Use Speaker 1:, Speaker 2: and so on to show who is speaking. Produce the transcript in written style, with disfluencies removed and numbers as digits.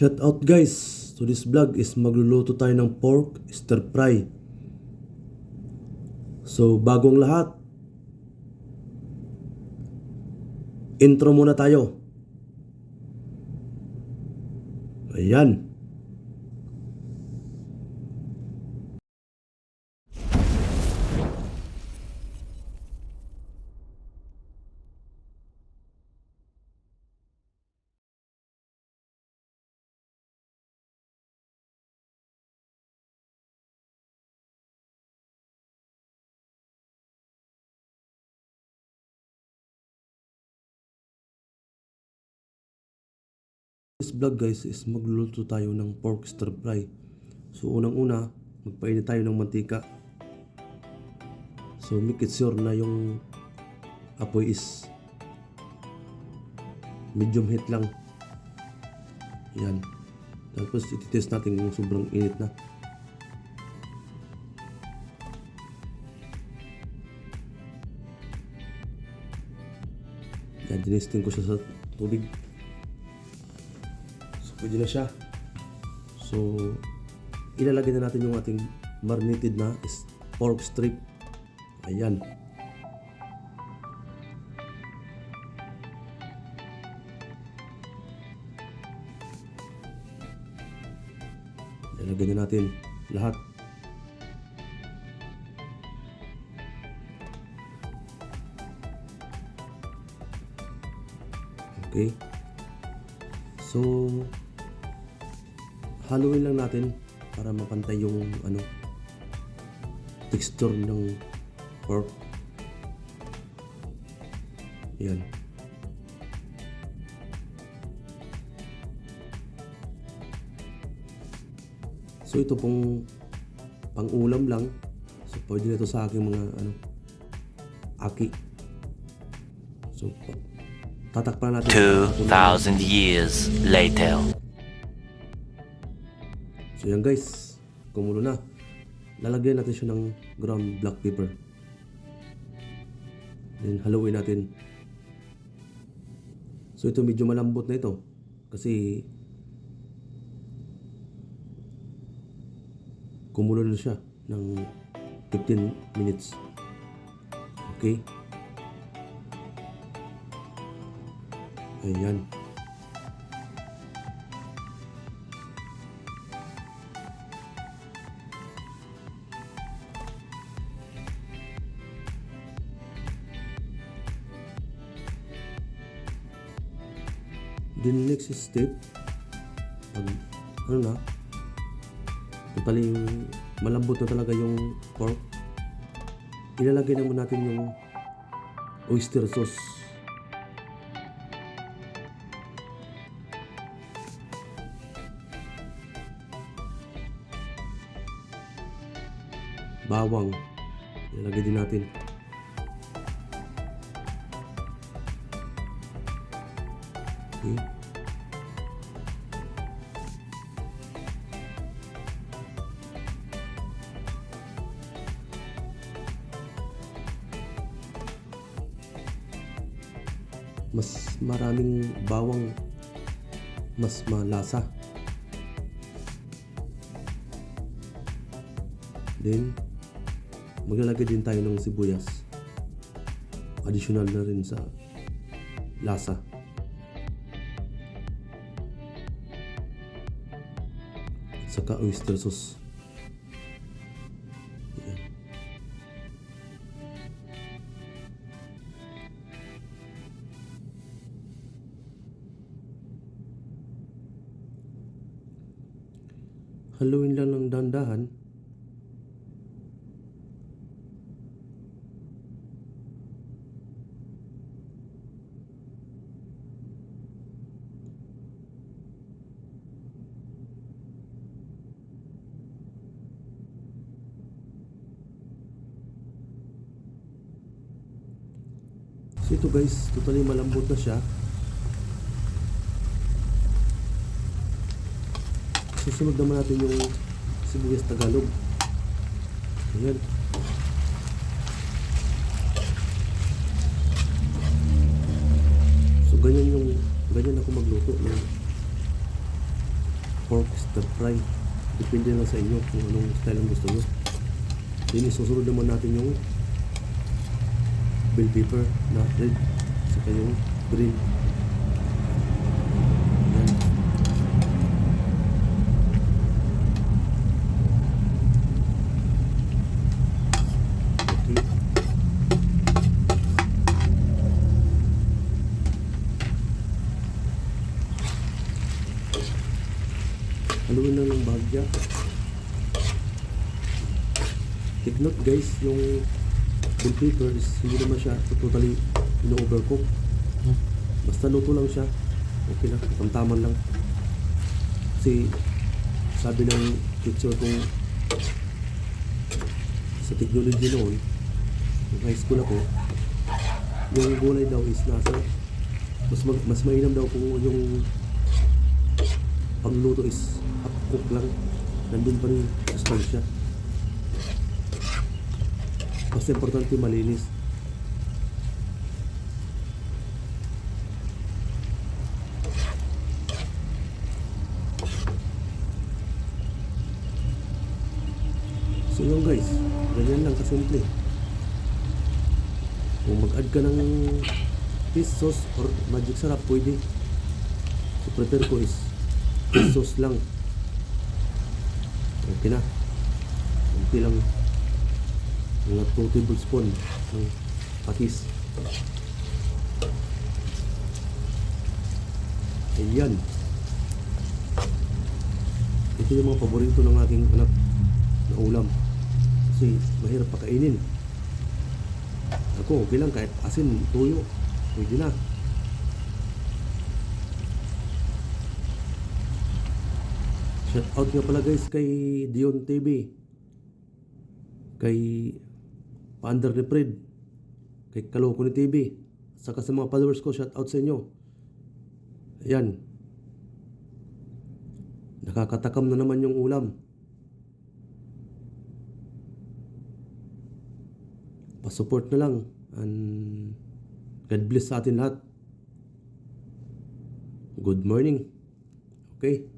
Speaker 1: Shout out guys! So this vlog is magluluto tayo ng pork stir fry. So bagong lahat, intro muna tayo. Ayan. This vlog guys is magluluto tayo ng pork stir fry. So unang-una, magpainit tayo ng mantika. So make it sure na yung apoy is medium heat lang. Yan. Tapos ititest natin kung sobrang init na. Yan, dinesting ko siya sa tubig. Pwede na siya. So, ilalagay na natin yung ating marinated na pork strip. Ayan. Ilalagay na natin lahat. Okay. So, haluin lang natin para mapantay yung texture ng pork. Yan. So ito pong pang-ulam lang. So pwede na ito sa aking mga aki. So tatakpan natin
Speaker 2: 2,000 years later.
Speaker 1: So yan guys, kumulo na. Lalagyan natin siya ng ground black pepper. Then haluin natin. So ito medyo malambot na ito kasi kumulo na siya ng 15 minutes. Okay? Ayan. Then next step, pag totally malambot na talaga yung pork, ilalagay naman natin yung oyster sauce. Bawang, ilalagay din natin. Okay. Mas maraming bawang, mas malasa. Then maglalagay din tayo ng sibuyas. Additional na rin sa lasa. At saka oyster sauce. Ayan. Haluin lang ng dahan-dahan. So ito guys, totally malambot na siya. Susunod naman natin yung sibuyas Tagalog. Ayan. So ganyan ako magluto ng pork stir fry. Depende lang sa inyo kung anong style ang gusto nyo. Then isusunod naman natin yung bell pepper na red saka yung green. Yan. Okay. Haluin lang ng bahagya. Take note guys, yung bell pepper is hindi naman siya totally ino-overcook. Basta luto lang siya. Okay lang, tamtaman lang. Kasi sabi ng teacher kong sa technology noon, yung high school ako, yung gulay daw is nasa mas mainam daw kung yung pagluto is half cook lang, nandun pa rin sustansya. Basta importante malinis. So yun guys, ganyan lang kasimple. Kung mag-add ka ng fish sauce or magic sarap, pwede. So prepare ko is fish sauce lang. Okay na. Kunti lang. Mga 2 tablespoon ng patis. Ayan. Ito yung mga paborito ng aking anak na ulam. Kasi mahirap pakainin. Ako, okay lang kahit asin, tuyo. Pwede na. Shout out nga pala guys kay Dion TV. Kay Paandar ni Fred. Kay Kaloko ni TV. Saka sa mga followers ko, shout out sa inyo. Ayan. Nakakatakam na naman yung ulam. Pa-support na lang. And God bless sa atin lahat. Good morning. Okay.